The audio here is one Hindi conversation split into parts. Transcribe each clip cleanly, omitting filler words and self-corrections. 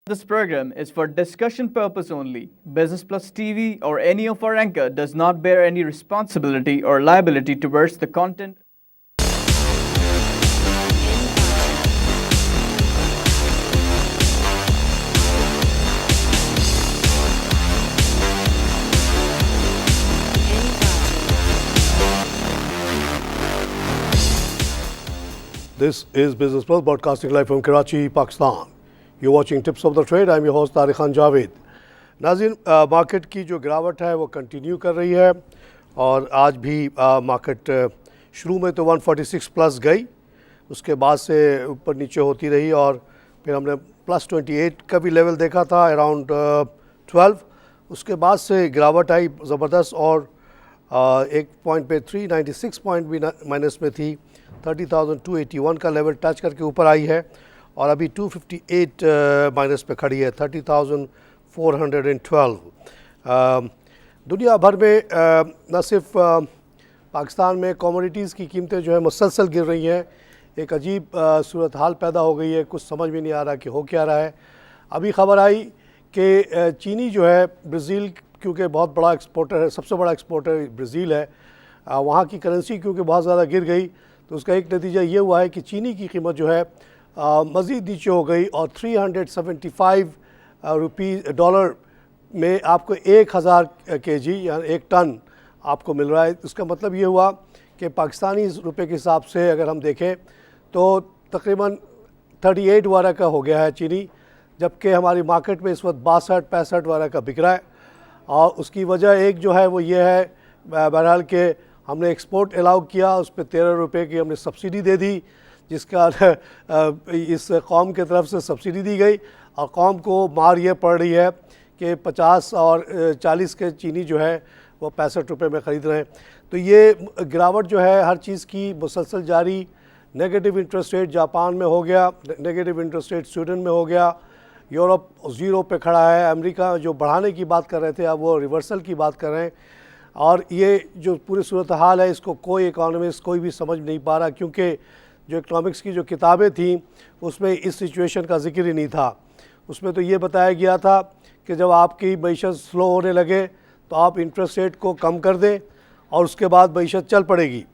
This program is for discussion purpose only. Business Plus TV or any of our anchor does not bear any responsibility or liability towards the content. This is Business Plus broadcasting live from Karachi, Pakistan. You're watching Tips of the Trade. I'm your host Tariq Khan Javed. नाज़रीन, मार्केट की जो गिरावट है वो कंटिन्यू कर रही है और आज भी मार्केट शुरू में तो 146 प्लस गई, उसके बाद से ऊपर नीचे होती रही और फिर हमने प्लस 28 का भी लेवल देखा था अराउंड 12. उसके बाद से गिरावट आई ज़बरदस्त और एक पॉइंट पे 396 पॉइंट भी माइनस में थी. 30,281 का लेवल टच करके ऊपर आई है और अभी 258 माइनस पे खड़ी है. 30,412. दुनिया भर में न सिर्फ पाकिस्तान में कमोडिटीज़ की कीमतें जो है मुसलसल गिर रही हैं. एक अजीब सूरत हाल पैदा हो गई है, कुछ समझ में नहीं आ रहा कि हो क्या रहा है. अभी ख़बर आई कि चीनी जो है ब्राज़ील, क्योंकि बहुत बड़ा एक्सपोर्टर है, सबसे बड़ा एक्सपोर्टर ब्राज़ील है, वहाँ की करेंसी क्योंकि बहुत ज़्यादा गिर गई तो उसका एक नतीजा ये हुआ है कि चीनी की कीमत जो है मज़ीद नीचे हो गई और 375 डॉलर में आपको 1000 kg यानी एक टन आपको मिल रहा है. इसका मतलब ये हुआ कि पाकिस्तानी रुपए के हिसाब से अगर हम देखें तो तकरीबन 38 वारा का हो गया है चीनी, जबकि हमारी मार्केट में इस वक्त 62-65 वारा का बिक रहा है. और उसकी वजह एक जो है वो ये है बहरहाल के हमने एक्सपोर्ट अलाउ किया, उस पर 13 रुपये की हमने सब्सिडी दे दी, जिसका इस कौम के तरफ से सब्सिडी दी गई और कौम को मार ये पड़ रही है कि 50 और 40 के चीनी जो है वो 65 रुपये में ख़रीद रहे हैं. तो ये गिरावट जो है हर चीज़ की मुसलसल जारी. नेगेटिव इंटरेस्ट रेट जापान में हो गया, नेगेटिव इंटरेस्ट रेट स्वीडन में हो गया, यूरोप ज़ीरो पे खड़ा है, अमेरिका जो बढ़ाने की बात कर रहे थे अब वो रिवर्सल की बात कर रहे हैं. और ये जो पूरी सूरत हाल है इसको कोई इकोनॉमिस्ट कोई भी समझ नहीं पा रहा, क्योंकि जो इकोनॉमिक्स की जो किताबें थीं उसमें इस सिचुएशन का जिक्र ही नहीं था. उसमें तो ये बताया गया था कि जब आपकी मईशत स्लो होने लगे तो आप इंटरेस्ट रेट को कम कर दें और उसके बाद मईशत चल पड़ेगी.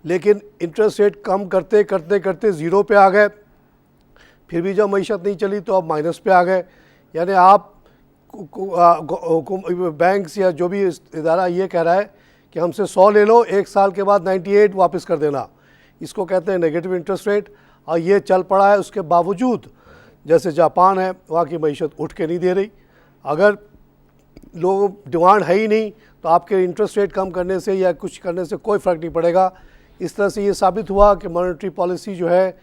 लेकिन इंटरेस्ट रेट कम करते करते करते ज़ीरो पे आ गए, फिर भी जब मईशत नहीं चली तो अब माइनस पे आ गए. यानी आप बैंक्स या जो भी इदारा ये कह रहा है कि हमसे 100 ले लो, एक साल के बाद 98 वापस कर देना. इसको कहते हैं नेगेटिव इंटरेस्ट रेट. और ये चल पड़ा है. उसके बावजूद जैसे जापान है वहाँ की मईशत उठ के नहीं दे रही. अगर लोगों डिमांड है ही नहीं तो आपके इंटरेस्ट रेट कम करने से या कुछ करने से कोई फ़र्क नहीं पड़ेगा. इस तरह से ये साबित हुआ कि मॉनेटरी पॉलिसी जो है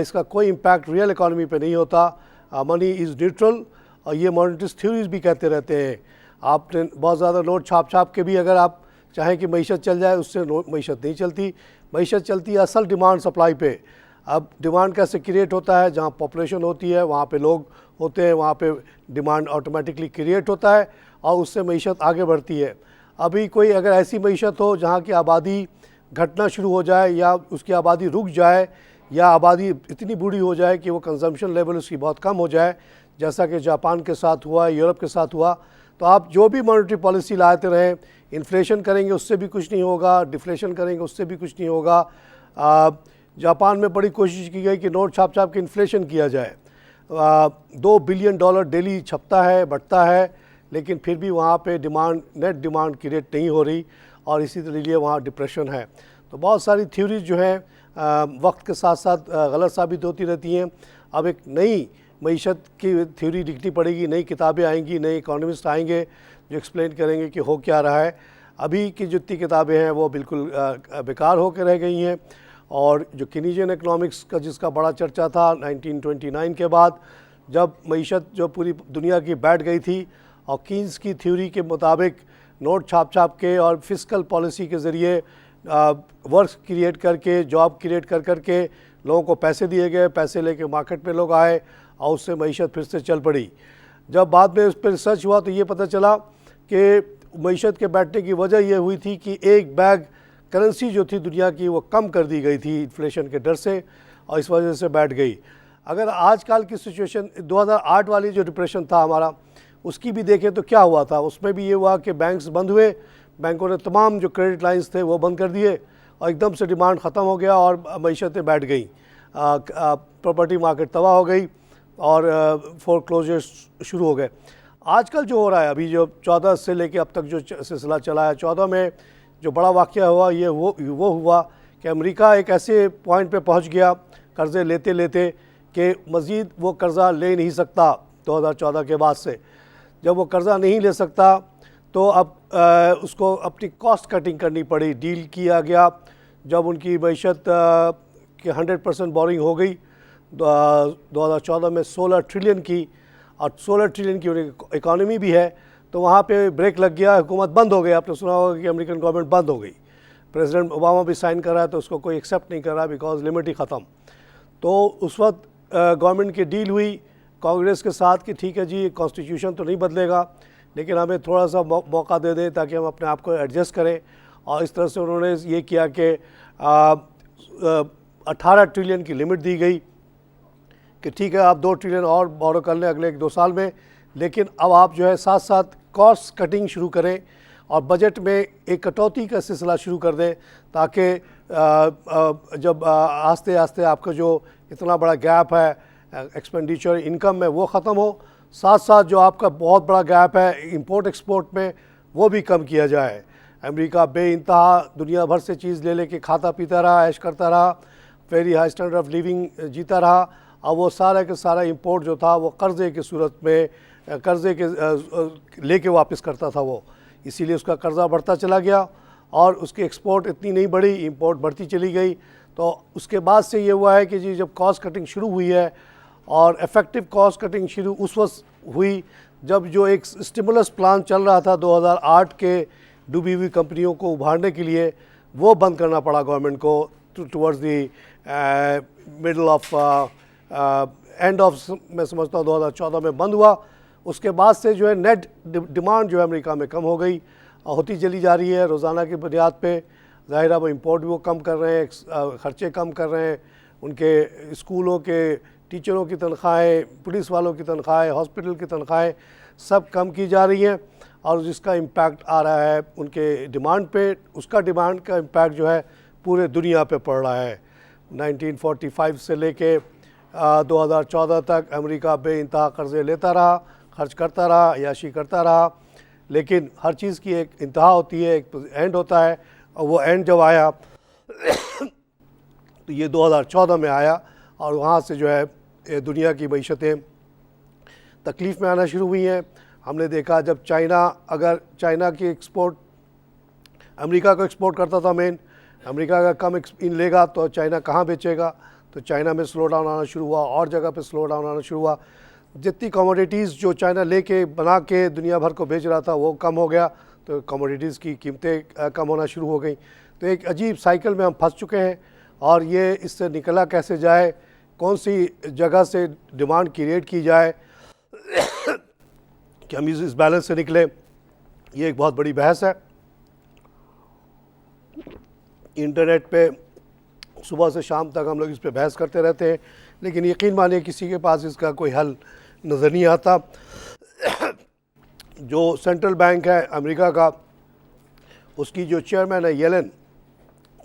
इसका कोई इम्पैक्ट रियल इकॉनमी पे नहीं होता. Money is neutral. और ये मॉनेटरी थ्योरीज भी कहते रहते हैं. आपने बहुत ज़्यादा नोट छाप के भी अगर आप चाहें कि मईशत चल जाए, उससे मईशत नहीं चलती. मईशत चलती है असल डिमांड सप्लाई पे. अब डिमांड कैसे क्रिएट होता है? जहाँ पॉपुलेशन होती है वहाँ पे लोग होते हैं, वहाँ पे डिमांड ऑटोमेटिकली क्रिएट होता है और उससे मईशत आगे बढ़ती है. अभी कोई अगर ऐसी मईशत हो जहाँ की आबादी घटना शुरू हो जाए या उसकी आबादी रुक जाए या आबादी इतनी बूढ़ी हो जाए कि वो कंजम्पशन लेवल उसकी बहुत कम हो जाए, जैसा कि जापान के साथ हुआ, यूरोप के साथ हुआ, तो आप जो भी मॉनेटरी पॉलिसी लाते रहें, इन्फ्लेशन करेंगे उससे भी कुछ नहीं होगा, डिफ्लेशन करेंगे उससे भी कुछ नहीं होगा. जापान में बड़ी कोशिश की गई कि नोट छाप के इन्फ्लेशन किया जाए. $2 बिलियन डेली छपता है, बढ़ता है, लेकिन फिर भी वहाँ पे डिमांड, नेट डिमांड क्रिएट नहीं हो रही और इसी लिए वहाँ डिप्रेशन है. तो बहुत सारी थ्योरीज जो हैं वक्त के साथ साथ गलत साबित होती रहती हैं. अब एक नई मईशत की थ्योरी लिखनी पड़ेगी, नई किताबें आएंगी, नए इकोनॉमिस्ट आएंगे जो एक्सप्लेन करेंगे कि हो क्या रहा है. अभी की जितनी किताबें हैं वो बिल्कुल बेकार होकर रह गई हैं. और जो कीनीजियन इकोनॉमिक्स का जिसका बड़ा चर्चा था 1929 के बाद, जब मईशत जो पूरी दुनिया की बैठ गई थी और कीन्स की थ्योरी के मुताबिक नोट छाप के और फिस्कल पॉलिसी के ज़रिए वर्क क्रिएट करके, जॉब क्रिएट करके लोगों को पैसे दिए गए, पैसे लेके मार्केट में लोग आए और उससे मईशत फिर से चल पड़ी. जब बाद में उस पर रिसर्च हुआ तो ये पता चला कि मईशत के बैठने की वजह यह हुई थी कि एक बैग करेंसी जो थी दुनिया की वो कम कर दी गई थी इन्फ्लेशन के डर से और इस वजह से बैठ गई. अगर आजकल की सिचुएशन 2008 वाली जो डिप्रेशन था हमारा, उसकी भी देखें तो क्या हुआ था, उसमें भी ये हुआ कि बैंक्स बंद हुए, बैंकों ने तमाम जो क्रेडिट लाइंस थे वो बंद कर दिए और एकदम से डिमांड ख़त्म हो गया और मईशतें बैठ गई, प्रॉपर्टी मार्केट तबाह हो गई और फोरक्लोजर्स शुरू हो गए। आजकल जो हो रहा है, अभी जो 14 से लेके अब तक जो सिलसिला चला है, 14 में जो बड़ा वाक़या हुआ ये वो हुआ कि अमेरिका एक ऐसे पॉइंट पे पहुंच गया कर्ज़े लेते लेते कि मज़ीद वो कर्ज़ा ले नहीं सकता 2014 के बाद से। जब वो कर्ज़ा नहीं ले सकता तो अब उसको अपनी कॉस्ट कटिंग करनी पड़ी। डील किया गया जब उनकी मईशत के 100% बोरिंग हो गई 2014 में 16 ट्रिलियन की, और 16 ट्रिलियन की उनकी इकॉनमी भी है, तो वहाँ पे ब्रेक लग गया, हुकूमत बंद हो गई। आपने सुना होगा कि अमेरिकन गवर्नमेंट बंद हो गई, प्रेसिडेंट ओबामा भी साइन कर रहा है तो उसको कोई एक्सेप्ट नहीं कर रहा बिकॉज लिमिट ही ख़त्म। तो उस वक्त गवर्नमेंट की डील हुई कांग्रेस के साथ कि ठीक है जी, कॉन्स्टिट्यूशन तो नहीं बदलेगा लेकिन हमें थोड़ा सा मौका दे दें ताकि हम अपने आप को एडजस्ट करें, और इस तरह से उन्होंने ये किया कि 18 ट्रिलियन की लिमिट दी गई कि ठीक है आप 2 ट्रिलियन और बोरो कर लें अगले 1-2 साल में, लेकिन अब आप जो है साथ साथ कॉस्ट कटिंग शुरू करें और बजट में एक कटौती का सिलसिला शुरू कर दें ताकि जब आस्ते आस्ते आपका जो इतना बड़ा गैप है एक्सपेंडिचर इनकम में वो ख़त्म हो, साथ साथ जो आपका बहुत बड़ा गैप है इंपोर्ट एक्सपोर्ट में वो भी कम किया जाए। अमेरिका बेइंतहा दुनिया भर से चीज़ ले लेके खाता पीता रहा, ऐश करता रहा, very high standard of living जीता रहा, अब वो सारा के सारा इंपोर्ट जो था वो कर्ज़े की सूरत में कर्ज़े के लेके वापस करता था वो, इसीलिए उसका कर्ज़ा बढ़ता चला गया और उसकी एक्सपोर्ट इतनी नहीं बढ़ी, इंपोर्ट बढ़ती चली गई। तो उसके बाद से ये हुआ है कि जी जब कॉस्ट कटिंग शुरू हुई है और इफ़ेक्टिव कॉस्ट कटिंग शुरू उस वक्त हुई जब जो एक स्टिमुलस प्लान चल रहा था 2008 के डूबी हुई कंपनियों को उभारने के लिए, वो बंद करना पड़ा गवर्नमेंट को towards the middle of end of मैं समझता हूँ 2014 में बंद हुआ। उसके बाद से जो है नेट डिमांड जो है अमेरिका में कम हो गई, होती चली जा रही है रोज़ाना की बुनियाद पे। ज़ाहिर है वो इम्पोर्ट भी वो कम कर रहे हैं, ख़र्चे कम कर रहे हैं, उनके स्कूलों के टीचरों की तनख्वाहें, पुलिस वालों की तनख्वाहें, हॉस्पिटल की तनख्वाहें सब कम की जा रही हैं और जिसका इम्पैक्ट आ रहा है उनके डिमांड पे। उसका डिमांड का इम्पैक्ट जो है पूरे दुनिया पे पड़ रहा है। 1945 से लेके 2014 तक अमेरिका बेइंतहा कर्ज़े लेता रहा, खर्च करता रहा, याशी करता रहा, लेकिन हर चीज़ की एक इंतहा होती है, एक एंड होता है, और वो एंड जब आया तो ये 2014 में आया और वहाँ से जो है दुनिया की मईशतें तकलीफ़ में आना शुरू हुई हैं। हमने देखा जब अगर चाइना की एक्सपोर्ट अमेरिका को एक्सपोर्ट करता था मेन, अमेरिका अगर कम इन लेगा तो चाइना कहाँ बेचेगा, तो चाइना में स्लो डाउन आना शुरू हुआ और जगह पे स्लो डाउन आना शुरू हुआ। जितनी कमोडिटीज़ जो चाइना लेके बना के दुनिया भर को बेच रहा था वो कम हो गया, तो कमोडिटीज़ की कीमतें कम होना शुरू हो गई। तो एक अजीब साइकिल में हम फंस चुके हैं और ये इससे निकला कैसे जाए, कौन सी जगह से डिमांड क्रिएट की जाए कि हम इस बैलेंस से निकले, ये एक बहुत बड़ी बहस है। इंटरनेट पे सुबह से शाम तक हम लोग इस पे बहस करते रहते हैं, लेकिन यकीन मानिए किसी के पास इसका कोई हल नज़र नहीं आता। जो सेंट्रल बैंक है अमेरिका का, उसकी जो चेयरमैन है येलेन,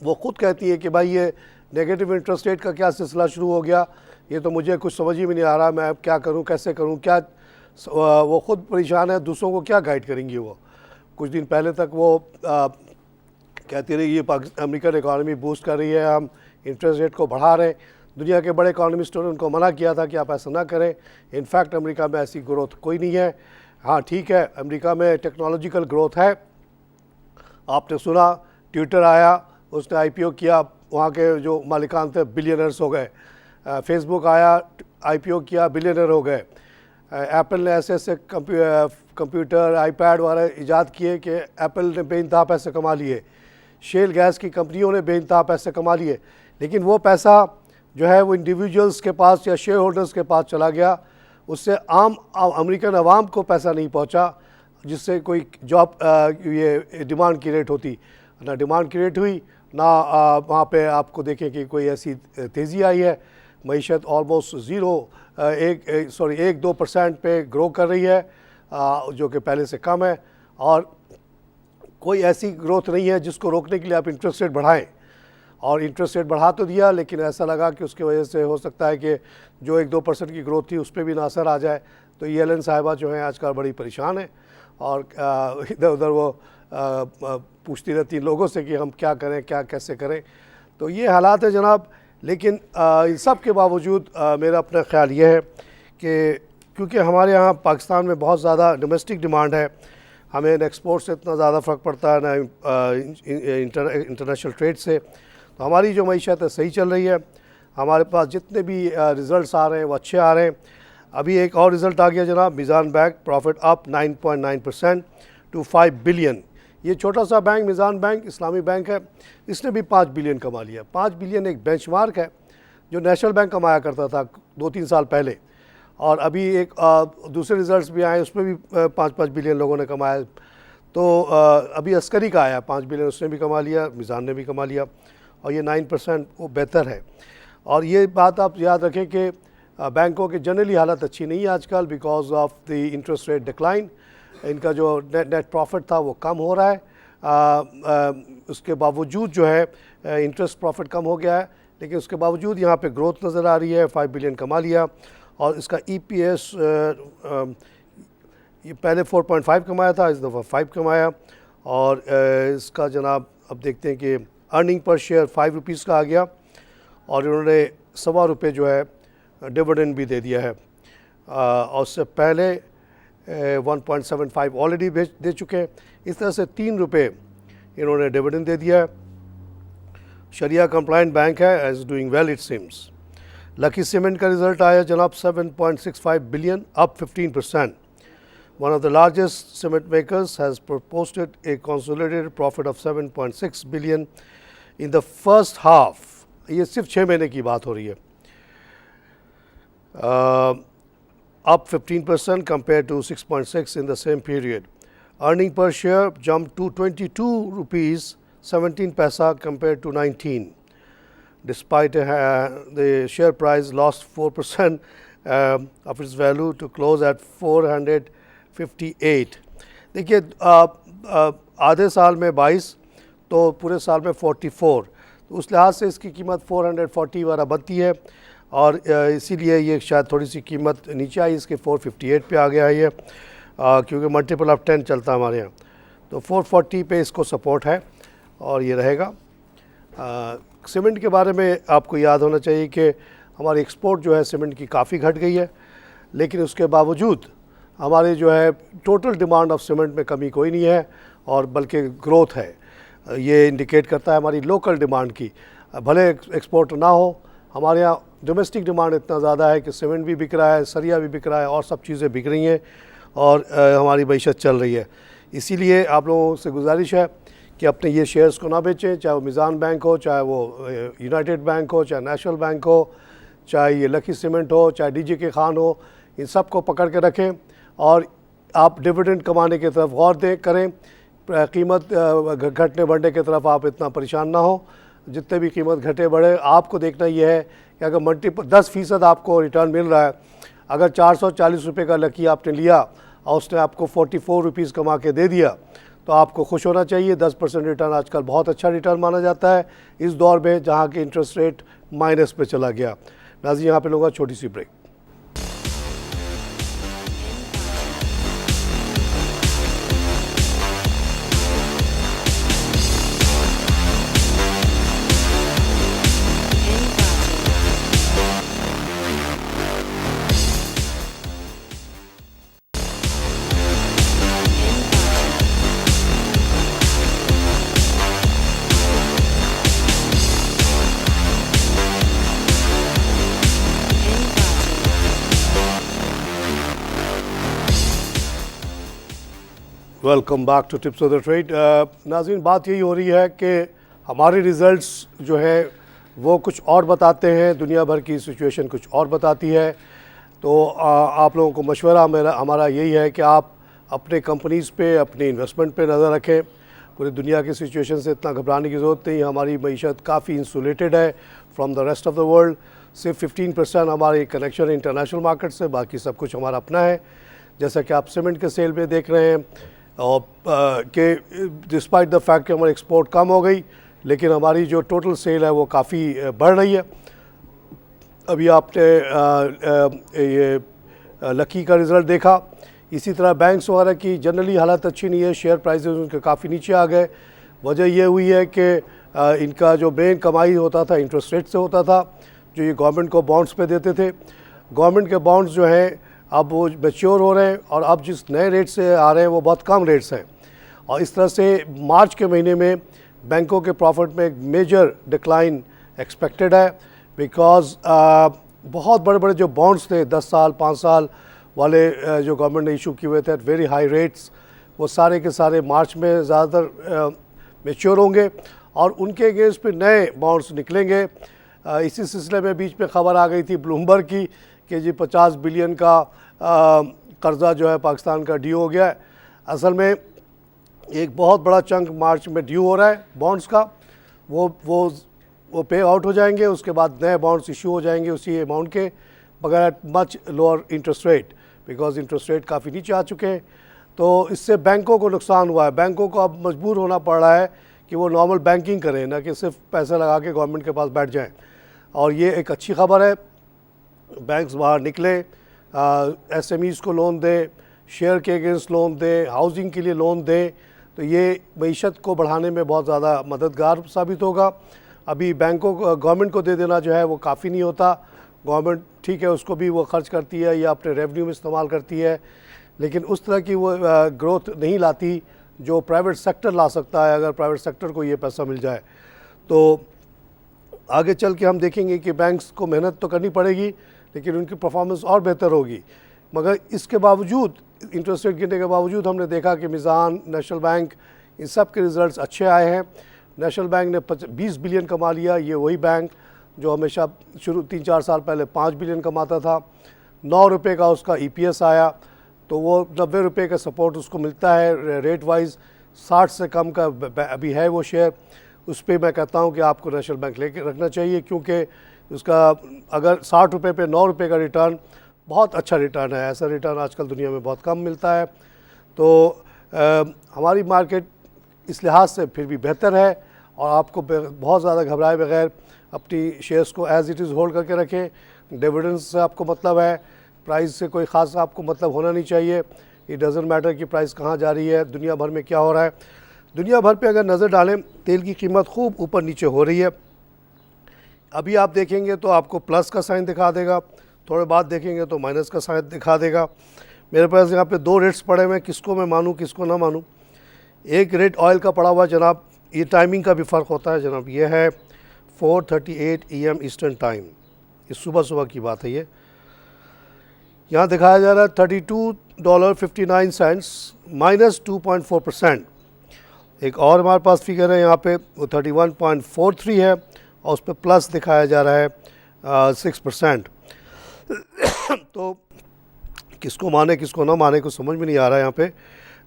वो ख़ुद कहती है कि भाई ये नेगेटिव इंटरेस्ट रेट का क्या सिलसिला शुरू हो गया, ये तो मुझे कुछ समझ ही में नहीं आ रहा, मैं अब क्या करूं, कैसे करूं, क्या वो ख़ुद परेशान है, दूसरों को क्या गाइड करेंगी। वो कुछ दिन पहले तक वो कहती रही ये अमेरिकन इकॉनमी बूस्ट कर रही है, हम इंटरेस्ट रेट को बढ़ा रहे हैं। दुनिया के बड़े इकॉनमिस्टों ने उनको मना किया था कि आप ऐसा ना करें। इनफैक्ट अमेरिका में ऐसी ग्रोथ कोई नहीं है। हाँ ठीक है, अमेरिका में टेक्नोलॉजिकल ग्रोथ है। आपने सुना ट्विटर आया, उसने IPO किया, वहाँ के जो मालिकान थे बिलियनर्स हो गए। फेसबुक आया, IPO किया, बिलियनर हो गए। एप्पल ने ऐसे ऐसे कंप्यूटर आईपैड वगैरह ईजाद किए कि एप्पल ने बेइंतहा पैसे कमा लिए। शेल गैस की कंपनियों ने बेइंतहा पैसे कमा लिए, लेकिन वो पैसा जो है वो इंडिविजुअल्स के पास या शेयर होल्डर्स के पास चला गया, उससे आम अमेरिकन आवाम को पैसा नहीं पहुंचा, जिससे कोई जॉब ये डिमांड क्रिएट होती। ना डिमांड क्रिएट हुई, ना वहाँ पे आपको देखें कि कोई ऐसी तेज़ी आई है। मीशत ऑलमोस्ट एक 2% पे ग्रो कर रही है, जो कि पहले से कम है। और कोई ऐसी ग्रोथ नहीं है जिसको रोकने के लिए आप इंटरेस्ट रेट बढ़ाएं। और इंटरेस्ट रेट बढ़ा तो दिया, लेकिन ऐसा लगा कि उसकी वजह से हो सकता है कि जो 1-2% की ग्रोथ थी उस पर भी ना असर आ जाए। तो येलन साहिबा जो हैं आजकल बड़ी परेशान है और इधर उधर वो पूछती रहती लोगों से कि हम क्या करें, क्या कैसे करें। तो ये हालात है जनाब। लेकिन इन सब के बावजूद मेरा अपना ख्याल ये है कि क्योंकि हमारे यहाँ पाकिस्तान में बहुत ज़्यादा डोमेस्टिक डिमांड है, हमें एक्सपोर्ट से इतना ज़्यादा फ़र्क पड़ता है ना इंटरनेशनल ट्रेड से, तो हमारी जो मईशत है सही चल रही है। हमारे पास जितने भी रिज़ल्ट्स आ रहे हैं वो अच्छे आ रहे हैं। अभी एक और रिज़ल्ट आ गया जनाब, Meezan bank profit up 9.9% to 5 billion. ये छोटा सा बैंक मीज़ान बैंक इस्लामी बैंक है, इसने भी 5 बिलियन कमा लिया। 5 बिलियन एक बेंचमार्क है जो नेशनल बैंक कमाया करता था 2-3 साल पहले। और अभी एक दूसरे रिज़ल्ट्स भी आए, उसमें भी 5-5 बिलियन लोगों ने कमाया। तो अभी अस्करी का आया 5 बिलियन, उसने भी कमा लिया, मीज़ान ने भी कमा लिया, और ये 9% वो बेहतर है। और ये बात आप याद रखें कि बैंकों की जनरली हालत अच्छी नहीं है आजकल because of the interest rate decline. इनका जो नेट प्रॉफिट था वो कम हो रहा है, उसके बावजूद जो है इंटरेस्ट प्रॉफिट कम हो गया है, लेकिन उसके बावजूद यहाँ पे ग्रोथ नज़र आ रही है। 5 बिलियन कमा लिया। और इसका EPS ये पहले 4.5 कमाया था, इस दफ़ा 5 कमाया। और इसका जनाब अब देखते हैं कि अर्निंग पर शेयर 5 रुपीज़ का आ गया, और इन्होंने ₹1.25 जो है डिविडेंड भी दे दिया है। और उससे पहले 1.75 ऑलरेडी दे चुके हैं। इस तरह से 3 रुपये इन्होंने डिविडेंड दे दिया है। शरिया कंप्लाइंट बैंक है, is doing well it seems. Lucky cement का रिज़ल्ट आया जनाब 7.65 billion, up 15%। One of the largest cement makers has posted a consolidated profit of 7.6 billion in the first half. ये सिर्फ 6 महीने की बात हो रही है। Up 15% compared to 6.6 in the same period. Earning per share jumped to 22 rupees 17 paisa compared to 19. Despite the share price lost 4% of its value to close at 458. देखिए आधे साल में 22 तो पूरे साल में 44, तो उस लिहाज से इसकी कीमत 440 वाला बनती है। और इसीलिए ये शायद थोड़ी सी कीमत नीचे आई, इसके 458 पे आ गया है ये, क्योंकि मल्टीपल ऑफ 10 चलता है हमारे यहाँ। तो 440 पे इसको सपोर्ट है और ये रहेगा। सीमेंट के बारे में आपको याद होना चाहिए कि हमारी एक्सपोर्ट जो है सीमेंट की काफ़ी घट गई है, लेकिन उसके बावजूद हमारे जो है टोटल डिमांड ऑफ सीमेंट में कमी कोई नहीं है, और बल्कि ग्रोथ है। ये इंडिकेट करता है हमारी लोकल डिमांड की। भले एक्सपोर्ट ना हो, हमारे यहाँ डोमेस्टिक डिमांड इतना ज़्यादा है कि सीमेंट भी बिक रहा है, सरिया भी बिक रहा है, और सब चीज़ें बिक रही हैं, और हमारी मईशत चल रही है। इसीलिए आप लोगों से गुजारिश है कि अपने ये शेयर्स को ना बेचें, चाहे वो मीज़ान बैंक हो, चाहे वो यूनाइटेड बैंक हो, चाहे नेशनल बैंक हो, चाहे ये लकी सीमेंट हो, चाहे DJK खान हो, इन सब को पकड़ के रखें। और आप डिविडेंड कमाने की तरफ गौर करें, कीमत घटने बढ़ने की तरफ आप इतना परेशान ना हो। जितने भी कीमत घटे बढ़े, आपको देखना ये है कि अगर 10% आपको रिटर्न मिल रहा है, अगर 440 रुपये का लकी आपने लिया और उसने आपको 44 रुपीज़ कमा के दे दिया, तो आपको खुश होना चाहिए। 10% रिटर्न आजकल बहुत अच्छा रिटर्न माना जाता है इस दौर में जहाँ के इंटरेस्ट रेट माइनस पे चला गया। नाज़रीन, यहाँ पे लूँगा छोटी सी break. Welcome back to tips of the trade. नाज़रीन, बात यही हो रही है कि हमारे रिज़ल्ट्स जो है वो कुछ और बताते हैं, दुनिया भर की सिचुएशन कुछ और बताती है। तो आप लोगों को मशवरा हमारा यही है कि आप अपने कंपनीज़ पे, अपने इन्वेस्टमेंट पे नज़र रखें। पूरी दुनिया की सिचुएशन से इतना घबराने की ज़रूरत नहीं, हमारी मईशत काफ़ी इंसुलेटेड है from the rest of the world. सिर्फ 15% हमारी कनेक्शन है इंटरनेशनल मार्केट से, बाकी सब कुछ हमारा अपना है। जैसा कि आप सीमेंट के सेल में देख रहे हैं और कि डिस्पाइट द फैक्ट कि हमारी एक्सपोर्ट कम हो गई, लेकिन हमारी जो टोटल सेल है वो काफ़ी बढ़ रही है। अभी आपने ये लकी का रिज़ल्ट देखा। इसी तरह बैंक्स वगैरह की जनरली हालत अच्छी नहीं है, शेयर प्राइसेस उनके काफ़ी नीचे आ गए। वजह ये हुई है कि इनका जो मेन कमाई होता था इंटरेस्ट रेट से होता था, जो ये गवर्नमेंट को बॉन्ड्स पे देते थे। गवर्नमेंट के बॉन्ड्स जो हैं अब वो मैच्योर हो रहे हैं और अब जिस नए रेट से आ रहे हैं वो बहुत कम रेट्स हैं, और इस तरह से मार्च के महीने में बैंकों के प्रॉफिट में एक मेजर डिक्लाइन एक्सपेक्टेड है, बिकॉज बहुत बड़े बड़े जो बॉन्ड्स थे 10 साल 5 साल वाले जो गवर्नमेंट ने इशू किए हुए थे एट वेरी हाई रेट्स, वो सारे के सारे मार्च में ज़्यादातर मैच्योर होंगे और उनके अगेंस्ट पे नए बॉन्ड्स निकलेंगे। इसी सिलसिले में बीच में खबर आ गई थी ब्लूमबर्ग की कि जी 50 बिलियन का कर्जा जो है पाकिस्तान का ड्यू हो गया है। असल में एक बहुत बड़ा चंक मार्च में ड्यू हो रहा है बॉन्ड्स का, वो पे आउट हो जाएंगे, उसके बाद नए बॉन्ड्स इशू हो जाएंगे उसी अमाउंट के, मगर eight much lower interest rate, because interest rate काफ़ी नीचे आ चुके हैं। तो इससे बैंकों को नुकसान हुआ है। बैंकों को अब मजबूर होना पड़ रहा है कि वो नॉर्मल बैंकिंग करें, ना कि सिर्फ पैसा लगा के गवर्नमेंट के पास बैठ जाएं। और ये एक अच्छी खबर है, बैंक्स बाहर निकले, एसएमईज़ को लोन दें, शेयर के अगेंस्ट लोन दें, हाउसिंग के लिए लोन दें, तो ये मईशत को बढ़ाने में बहुत ज़्यादा मददगार साबित होगा। अभी बैंकों को गवर्नमेंट को दे देना जो है वो काफ़ी नहीं होता। गवर्नमेंट ठीक है उसको भी वो खर्च करती है या अपने रेवेन्यू में इस्तेमाल करती है, लेकिन उस तरह की वो ग्रोथ नहीं लाती जो प्राइवेट सेक्टर ला सकता है। अगर प्राइवेट सेक्टर को ये पैसा मिल जाए तो आगे चल के हम देखेंगे कि बैंक्स को मेहनत तो करनी पड़ेगी, लेकिन उनकी परफॉर्मेंस और बेहतर होगी। मगर इसके बावजूद, इंटरेस्ट रेट गिरने के बावजूद, हमने देखा कि मिज़ान, नेशनल बैंक, इन सब के रिज़ल्ट्स अच्छे आए हैं। नेशनल बैंक ने 20 बिलियन कमा लिया। ये वही बैंक जो हमेशा शुरू 3-4 साल पहले 5 बिलियन कमाता था। 9 रुपये का उसका EPS आया, तो वो 90 रुपये का सपोर्ट उसको मिलता है रेट वाइज। 60 से कम का अभी है वो शेयर। उस पर मैं कहता हूँ कि आपको नेशनल बैंक लेके रखना चाहिए, क्योंकि उसका अगर 60 रुपये पे 9 रुपये का रिटर्न बहुत अच्छा रिटर्न है। ऐसा रिटर्न आजकल दुनिया में बहुत कम मिलता है। तो हमारी मार्केट इस लिहाज से फिर भी बेहतर है, और आपको बहुत ज़्यादा घबराए बगैर अपनी शेयर्स को एज़ इट इज़ होल्ड करके रखें। डिविडेंड्स से आपको मतलब है, प्राइस से कोई ख़ास आपको मतलब होना नहीं चाहिए। इट डज़न्ट मैटर कि प्राइस कहाँ जा रही है, दुनिया भर में क्या हो रहा है। दुनिया भर पे अगर नज़र डालें, तेल की कीमत खूब ऊपर नीचे हो रही है। अभी आप देखेंगे तो आपको प्लस का साइन दिखा देगा, थोड़े बाद देखेंगे तो माइनस का साइन दिखा देगा। मेरे पास यहाँ पे 2 रेट्स पड़े हुए हैं, किसको मैं मानूँ किसको ना मानूँ। एक रेट ऑयल का पड़ा हुआ है जनाब, ये टाइमिंग का भी फ़र्क होता है जनाब। ये है 4:38 AM ईस्टर्न टाइम, ये सुबह सुबह की बात है। ये यहाँ दिखाया जा रहा है $32.59 माइनस 2.4%। एक और हमारे पास फिगर है यहाँ पे, वो 31.43 है, और उस पर प्लस दिखाया जा रहा है 6%। तो किसको माने किसको ना माने को समझ में नहीं आ रहा है। यहाँ पे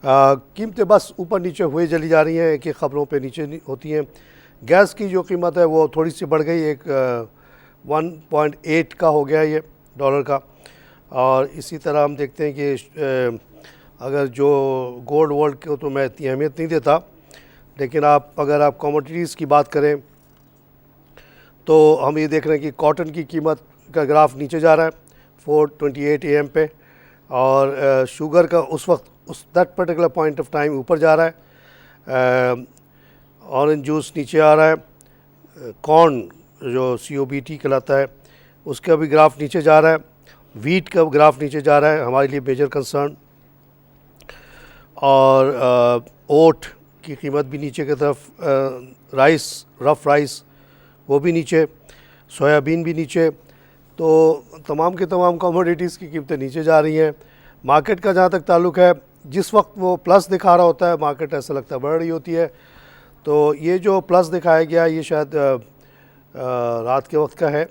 कीमतें बस ऊपर नीचे हुए चली जा रही हैं, एक एक ख़बरों पे नीचे होती हैं। गैस की जो कीमत है वो थोड़ी सी बढ़ गई, एक 1.8 का हो गया ये डॉलर का। और इसी तरह हम देखते हैं कि अगर जो गोल्ड वोल्ड को तो मैं इतनी अहमियत नहीं देता, लेकिन अगर आप कमोडिटीज़ की बात करें तो हम ये देख रहे हैं कि कॉटन की कीमत का ग्राफ नीचे जा रहा है 4:28 AM पे, और शुगर का उस वक्त that particular point of time ऊपर जा रहा है। ऑरेंज जूस नीचे आ रहा है। कॉर्न जो COBT कहलाता है उसका भी ग्राफ नीचे जा रहा है। वीट का ग्राफ नीचे जा रहा है, हमारे लिए मेजर कंसर्न। और ओट की कीमत भी नीचे की तरफ, राइस, रफ़ राइस वो भी नीचे, सोयाबीन भी नीचे। तो तमाम के तमाम कमोडिटीज़ की कीमतें नीचे जा रही हैं। मार्केट का जहाँ तक ताल्लुक़ है, जिस वक्त वो प्लस दिखा रहा होता है मार्केट ऐसा लगता है बढ़ रही होती है। तो ये जो प्लस दिखाया गया ये शायद रात के वक्त का है,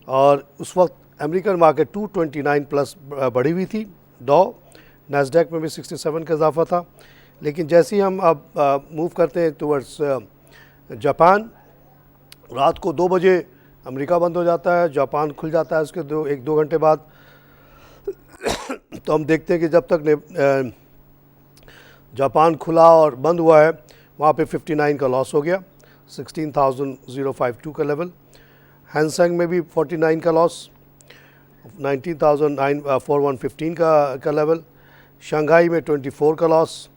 और उस वक्त अमेरिकन मार्केट 229 प्लस बढ़ी हुई थी। डॉ नैस्डैक में भी 67 का इजाफा था। लेकिन जैसे ही हम अब मूव करते हैं टुवर्ड्स जापान, रात को 2 बजे अमेरिका बंद हो जाता है, जापान खुल जाता है उसके 1-2 घंटे बाद। तो हम देखते हैं कि जब तक जापान खुला और बंद हुआ है वहाँ पे 59 का लॉस हो गया, 16,052 का लेवल। हैंगसेंग में भी 49 का लॉस, 19,415 का लेवल। शंघाई में 24 का लॉस,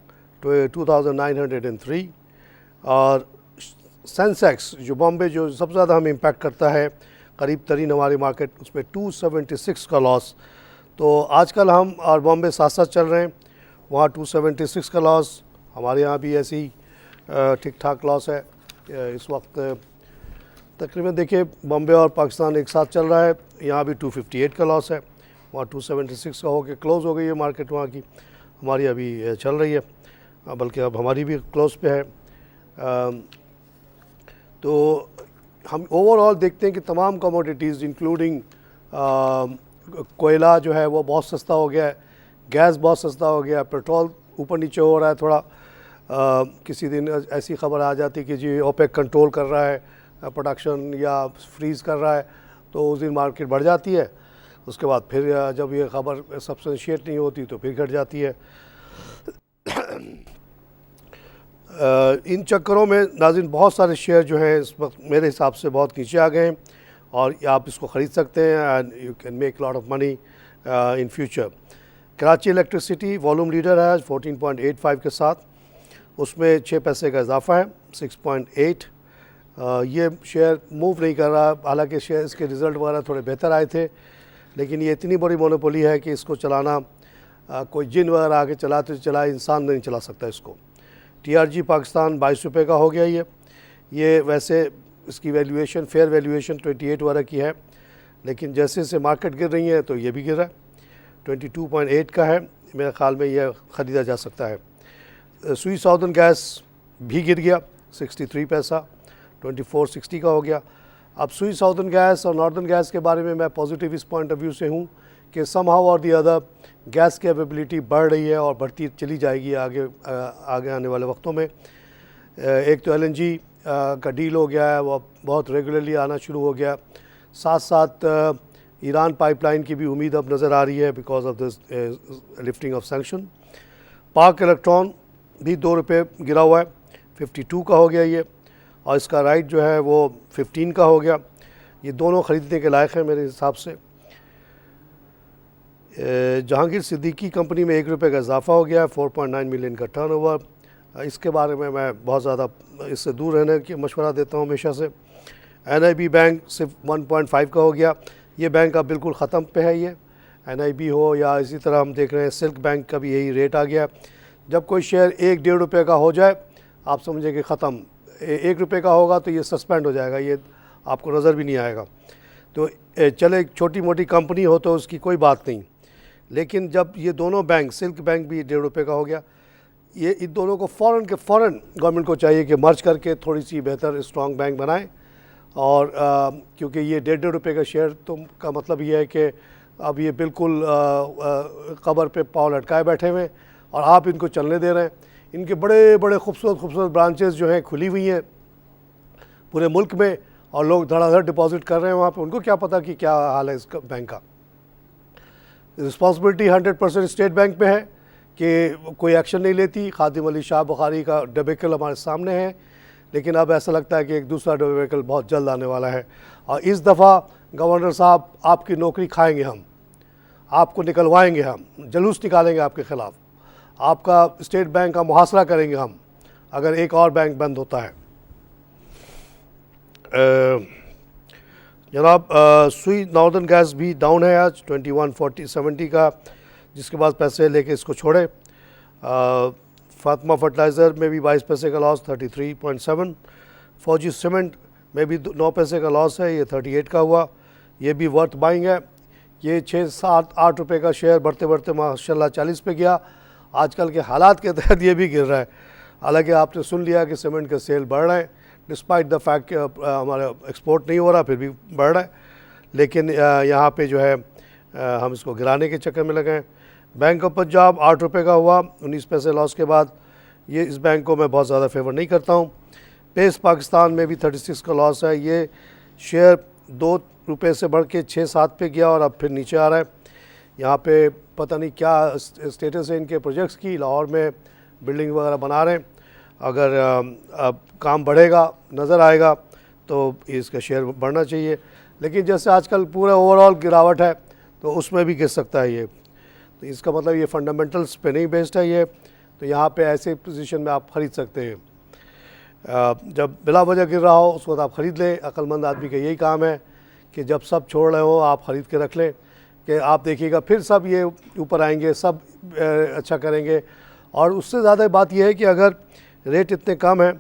2,903। और सेंसेक्स जो बॉम्बे जो सबसे ज़्यादा हमें इम्पैक्ट करता है, करीब तरीन हमारी मार्केट, उसमें 276 का लॉस। तो आजकल हम और बॉम्बे साथ साथ चल रहे हैं, वहाँ 276 का लॉस, हमारे यहाँ भी ऐसी ठीक ठाक लॉस है इस वक्त। तकरीबन देखिए बॉम्बे और पाकिस्तान एक साथ चल रहा है, यहाँ भी 258 का लॉस है, वहाँ 276 का होकर क्लोज़ हो गई है मार्केट वहाँ की। हमारी अभी चल रही है, बल्कि अब हमारी भी क्लोज़ पे है। तो हम ओवरऑल देखते हैं कि तमाम कमोडिटीज़ इंक्लूडिंग कोयला जो है वो बहुत सस्ता हो गया है, गैस बहुत सस्ता हो गया, पेट्रोल ऊपर नीचे हो रहा है थोड़ा। किसी दिन ऐसी खबर आ जाती कि जी ओपेक कंट्रोल कर रहा है प्रोडक्शन या फ्रीज़ कर रहा है, तो उस दिन मार्केट बढ़ जाती है। उसके बाद फिर जब ये खबर सब्सटेंशिएट नहीं होती तो फिर घट जाती है। इन चक्करों में नाज़रीन बहुत सारे शेयर जो हैं इस वक्त मेरे हिसाब से बहुत नीचे आ गए हैं और आप इसको ख़रीद सकते हैं and you can make lot of money in future. Karachi electricity volume leader है 14.85 के साथ, उसमें 6 पैसे का इजाफा है 6.8। ये शेयर मूव नहीं कर रहा, हालांकि शेयर इसके रिज़ल्ट वगैरह थोड़े बेहतर आए थे, लेकिन ये इतनी बड़ी मोनोपोली है कि इसको चलाना कोई जिन वगैरह आके चलाते चलाए, इंसान नहीं चला सकता इसको। TRG पाकिस्तान 22 रुपये का हो गया ये वैसे इसकी वैल्यूएशन फेयर वैल्यूएशन 28 वगैरह की है, लेकिन जैसे जैसे मार्केट गिर रही है तो ये भी गिर रहा है, 22.8 का है, मेरे ख़्याल में यह ख़रीदा जा सकता है। सुई साउदर्न गैस भी गिर गया 63 पैसा, 2460 का हो गया। अब सुई साउदर्न गैस और नॉर्दर्न गैस के बारे में मैं पॉजिटिव इस पॉइंट ऑफ व्यू से हूँ कि समहाउ और दी अदर गैस की अवेलेबिलिटी बढ़ रही है और बढ़ती चली जाएगी आगे आने वाले वक्तों में। एक तो LNG का डील हो गया है, वो बहुत रेगुलरली आना शुरू हो गया, साथ साथ ईरान पाइपलाइन की भी उम्मीद अब नज़र आ रही है because of this lifting of sanction. पाक इलेक्ट्रॉन भी 2 रुपये गिरा हुआ है, 52 का हो गया ये, और इसका राइट जो है वो 15 का हो गया। ये दोनों ख़रीदने के लायक हैं मेरे हिसाब से। जहांगीर सिद्दीकी कंपनी में 1 रुपये का इजाफा हो गया है, 4.9 मिलियन का टर्नओवर। इसके बारे में मैं बहुत ज़्यादा इससे दूर रहने की मशवरा देता हूँ हमेशा से। NIB बैंक सिर्फ 1.5 का हो गया, ये बैंक अब बिल्कुल ख़त्म पे है। ये NIB हो या इसी तरह हम देख रहे हैं सिल्क बैंक का भी यही रेट आ गया। जब कोई शेयर 1-1.5 रुपये का हो जाए आप समझें कि ख़त्म, 1 रुपये का होगा तो ये सस्पेंड हो जाएगा, ये आपको नज़र भी नहीं आएगा। तो चले एक छोटी मोटी कंपनी हो तो उसकी कोई बात नहीं, लेकिन जब ये दोनों बैंक, सिल्क बैंक भी 1.5 रुपये का हो गया, ये इन दोनों को फ़ौरन गवर्नमेंट को चाहिए कि मर्ज करके थोड़ी सी बेहतर स्ट्रॉन्ग बैंक बनाएं। और क्योंकि ये 1.5 रुपये का शेयर तो का मतलब ये है कि अब ये बिल्कुल कबर पे पाँव लटकाए बैठे हुए और आप इनको चलने दे रहे हैं। इनके बड़े बड़े खूबसूरत ब्रांचेस जो हैं खुली हुई हैं पूरे मुल्क में और लोग धड़ाधड़ डिपॉजिट कर रहे हैं वहाँ पे। उनको क्या पता कि क्या हाल है इस बैंक का। रिस्पॉन्सिबिलिटी 100% स्टेट बैंक पे है कि कोई एक्शन नहीं लेती। खादिम अली शाह बुखारी का डेबेकल हमारे सामने है, लेकिन अब ऐसा लगता है कि एक दूसरा डेबेकल बहुत जल्द आने वाला है और इस दफ़ा गवर्नर साहब आपकी नौकरी खाएंगे हम, आपको निकलवाएंगे हम, जुलूस निकालेंगे आपके ख़िलाफ़, आपका स्टेट बैंक का मुहासरा करेंगे हम अगर एक और बैंक बंद होता है। जनाब सुई नॉर्दर्न गैस भी डाउन है आज 21.70 का, जिसके बाद पैसे लेके इसको छोड़े। फातिमा फर्टिलाइज़र में भी 22 पैसे का लॉस 33.7। फौजी सीमेंट में भी 9 पैसे का लॉस है, ये 38 का हुआ, ये भी वर्थ बाइंग है। ये 6-7-8 रुपये का शेयर बढ़ते बढ़ते माशाल्लाह 40 पे गया। आजकल के हालात के तहत ये भी गिर रहा है। हालांकि आपने सुन लिया कि सीमेंट के सेल बढ़ रहे हैं डिस्पाइट द फैक्ट कि हमारा एक्सपोर्ट नहीं हो रहा, फिर भी बढ़ रहा है, लेकिन यहाँ पे जो है हम इसको गिराने के चक्कर में लगे हैं। बैंक ऑफ पंजाब 8 रुपये का हुआ 19 पैसे लॉस के बाद। ये इस बैंक को मैं बहुत ज़्यादा फेवर नहीं करता हूँ। पेस पाकिस्तान में भी 36 का लॉस है। ये शेयर ₹2 से बढ़ के 6-7 पे गया और अब फिर नीचे आ रहा है। यहाँ पे पता नहीं क्या स्टेटस है इनके प्रोजेक्ट्स की, लाहौर में बिल्डिंग वगैरह बना रहे हैं। अगर अब काम बढ़ेगा नज़र आएगा तो इसका शेयर बढ़ना चाहिए, लेकिन जैसे आजकल पूरा ओवरऑल गिरावट है तो उसमें भी गिर सकता है ये। तो इसका मतलब ये फंडामेंटल्स पे नहीं बेस्ड है ये, तो यहाँ पे ऐसे पोजीशन में आप ख़रीद सकते हैं। जब बिला वजह गिर रहा हो उस वक्त आप ख़रीद लें। अक्लमंद आदमी का यही काम है कि जब सब छोड़ रहे हो आप ख़रीद के रख लें, कि आप देखिएगा फिर सब ये ऊपर आएंगे, सब अच्छा करेंगे। और उससे ज़्यादा बात यह है कि अगर रेट इतने कम है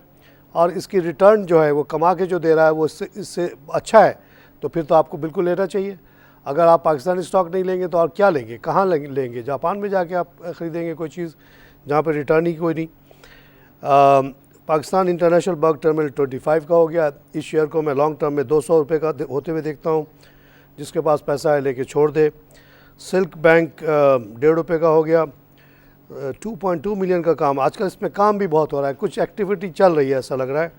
और इसकी रिटर्न जो है वो कमा के जो दे रहा है वो इससे अच्छा है, तो फिर तो आपको बिल्कुल लेना चाहिए। अगर आप पाकिस्तानी स्टॉक नहीं लेंगे तो और क्या लेंगे, कहाँ लेंगे? जापान में जाके आप ख़रीदेंगे कोई चीज़ जहाँ पर रिटर्न ही कोई नहीं। पाकिस्तान इंटरनेशनल बल्क टर्मिनल 25 का हो गया। इस शेयर को मैं लॉन्ग टर्म में ₹200 का होते हुए देखता हूँ। जिसके पास पैसा है लेके छोड़ दे। सिल्क बैंक ₹1.5 का हो गया। 2.2 मिलियन का काम, आजकल इसमें काम भी बहुत हो रहा है, कुछ एक्टिविटी चल रही है ऐसा लग रहा है।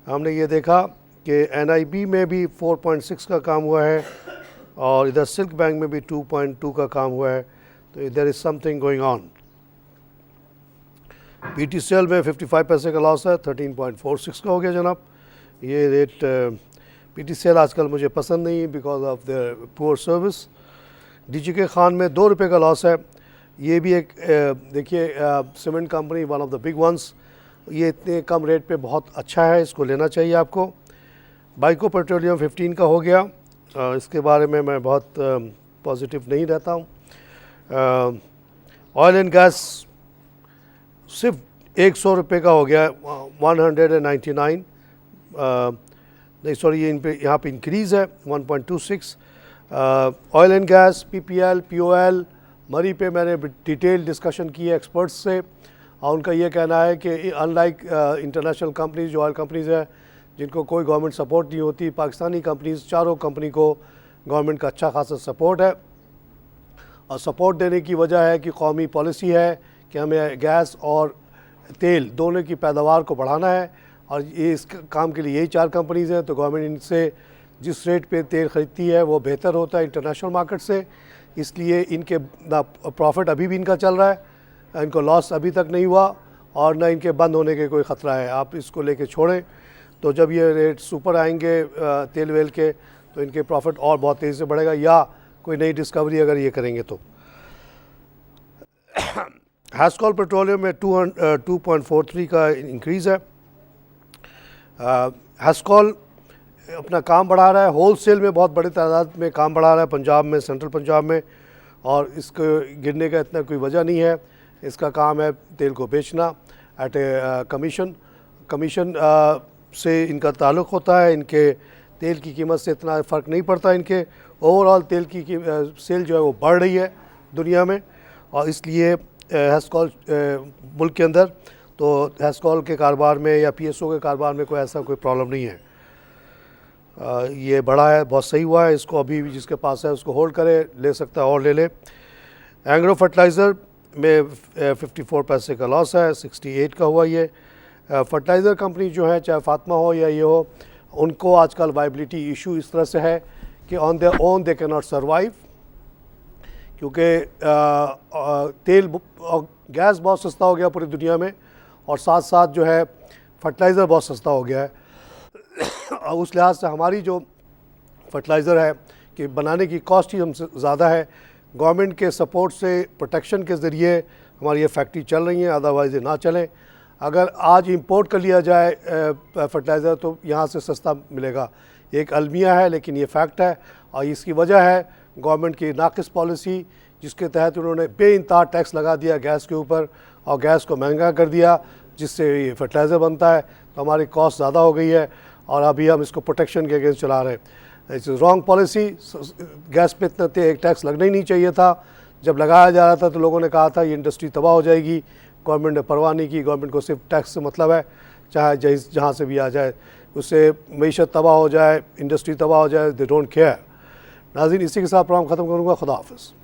हमने ये देखा कि NIB में भी 4.6 का काम हुआ है और इधर सिल्क बैंक में भी 2.2 का काम हुआ है। तो there is something going on. PTCL में 55 पैसे का लॉस है, 13.46 का हो गया जनाब। ये रेट PTCL आजकल मुझे पसंद नहीं because of the poor service. DGK Khan में ₹2 का लॉस है। ये भी एक देखिए cement company, one of the big ones. ये इतने कम रेट पे बहुत अच्छा है, इसको लेना चाहिए आपको। बाइको पेट्रोलियम 15 का हो गया। इसके बारे में मैं बहुत पॉजिटिव नहीं रहता हूँ। ऑयल एंड गैस सिर्फ ₹100 का हो गया, 199 नहीं सॉरी, ये यहाँ पे इंक्रीज़ है 1.26। Oil and gas, PPL, POL, मरी पे मैंने डिटेल डिस्कशन की है एक्सपर्ट्स से, और उनका ये कहना है कि अनलाइक इंटरनेशनल कंपनीज जो ऑयल कंपनीज़ हैं जिनको कोई गवर्नमेंट सपोर्ट नहीं होती, पाकिस्तानी कंपनीज़ चारों कंपनी को गवर्नमेंट का अच्छा खासा सपोर्ट है। और सपोर्ट देने की वजह है कि कौमी पॉलिसी है कि हमें गैस और तेल दोनों की पैदावार को बढ़ाना है, और ये इस काम के लिए यही 4 कंपनीज़ हैं। तो गवर्नमेंट इनसे जिस रेट पे तेल ख़रीदती है वो बेहतर होता है इंटरनेशनल मार्केट से, इसलिए इनके ना प्रॉफिट अभी भी इनका चल रहा है, इनको लॉस अभी तक नहीं हुआ और ना इनके बंद होने के कोई ख़तरा है। आप इसको लेके छोड़ें, तो जब ये रेट सुपर आएंगे तेल वेल के तो इनके प्रॉफिट और बहुत तेज़ी से बढ़ेगा, या कोई नई डिस्कवरी अगर ये करेंगे तो। हैस्कॉल पेट्रोलियम में 2.43 का इंक्रीज़ है। हैस्कॉल अपना काम बढ़ा रहा है, होलसेल में बहुत बड़े तादाद में काम बढ़ा रहा है पंजाब में, सेंट्रल पंजाब में, और इसको गिरने का इतना कोई वजह नहीं है। इसका काम है तेल को बेचना एट ए कमीशन से इनका ताल्लुक़ होता है। इनके तेल की कीमत से इतना फ़र्क नहीं पड़ता, इनके ओवरऑल तेल की सेल जो है वो बढ़ रही है दुनिया में, और इसलिए हैस्कॉल मुल्क के अंदर तो हैस्कॉल के कारोबार में या PSO के कारोबार में कोई ऐसा कोई प्रॉब्लम नहीं है। ये बड़ा है, बहुत सही हुआ है। इसको अभी भी जिसके पास है उसको होल्ड करे, ले सकता है और ले ले। एंग्रो फर्टिलाइज़र में 54 पैसे का लॉस है, 68 का हुआ ये। फर्टिलाइज़र कंपनी जो है, चाहे फातिमा हो या ये हो, उनको आजकल वाइबिलिटी इशू इस तरह से है कि on their own they can not survive, क्योंकि तेल और गैस बहुत सस्ता हो गया पूरी दुनिया में, और साथ साथ जो है फर्टिलाइज़र बहुत सस्ता हो गया है। और उस लिहाज से हमारी जो फर्टिलाइज़र है कि बनाने की कॉस्ट ही हमसे ज़्यादा है। गवर्नमेंट के सपोर्ट से, प्रोटेक्शन के ज़रिए हमारी ये फैक्ट्री चल रही है, अदरवाइज़ ये ना चलें। अगर आज इंपोर्ट कर लिया जाए फर्टिलाइज़र तो यहाँ से सस्ता मिलेगा, एक अलमिया है, लेकिन ये फैक्ट है। और इसकी वजह है गवर्नमेंट की नाक़िस पॉलिसी, जिसके तहत उन्होंने बेइंतहा टैक्स लगा दिया गैस के ऊपर और गैस को महंगा कर दिया, जिससे ये फर्टिलाइज़र बनता है। तो हमारी कॉस्ट ज़्यादा हो गई है और अभी हम इसको प्रोटेक्शन के अगेंस्ट चला रहे हैं। It's wrong policy. गैस पे इतना एक टैक्स लगना ही नहीं चाहिए था। जब लगाया जा रहा था तो लोगों ने कहा था ये इंडस्ट्री तबाह हो जाएगी, गवर्नमेंट ने परवाह नहीं की। गवर्नमेंट को सिर्फ टैक्स से मतलब है, चाहे जहाँ से भी आ जाए, उससे मईशत तबाह हो जाए, इंडस्ट्री तबाह हो जाए, दे डोंट केयर। नाज़रीन, इसी के साथ प्रोग्राम ख़त्म करूँगा। खुदा हाफ़िज़।